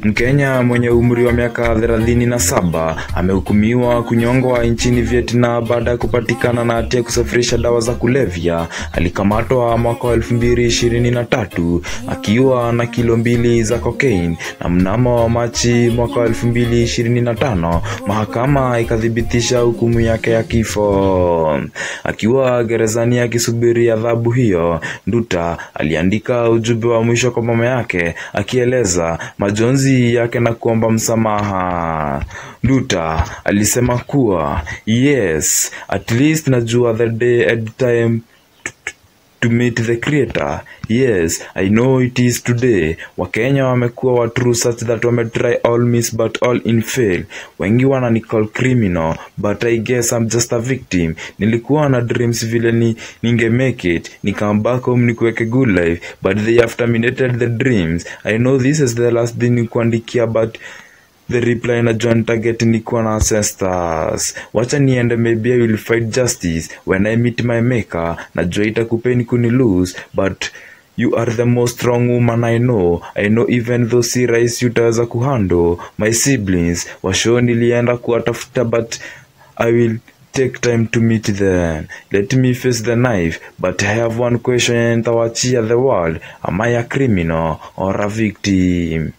Mkenya mwenye umri wa miaka 37 amehukumiwa kunyongwa nchini Vietnam baada ya kupatikana na hatia kusafirisha dawa za kulevya. Alikamatwa mwaka wa 2023 akiwa na kilo 2 za cocaine, na mnamo Machi mwaka wa 2025 mahakama ikathibitisha hukumu yake ya kifo. Akiwa gerezani akisubiri adhabu hiyo, Nduta aliandika ujumbe wa mwisho kwa mama yake akieleza majonzi yake na kuomba msamaha. Nduta alisema kuwa, "Yes, at least najua the day and time to meet the creator. Yes, I know it is today." Wakenya wamekuwa wa true such that wametry all miss but all in fail. Wengi wana call criminal, but I guess I'm just a victim. Nilikuwa na dreams vile ninge make it, come back home nikuweke good life, but they have terminated the dreams. I know this is the last thing nikuandikia, but the reply na John target nikuwa na ancestors. Wacha niende, maybe I will fight justice when I meet my maker. Najua itakupeni kuni lose, but you are the most strong woman I know. I know even though si rahisi utaweza kuhandle. My siblings washo nilienda kuwatafuta, but I will take time to meet them. Let me face the knife, but I have one question and nitawachia the world. Am I a criminal or a victim?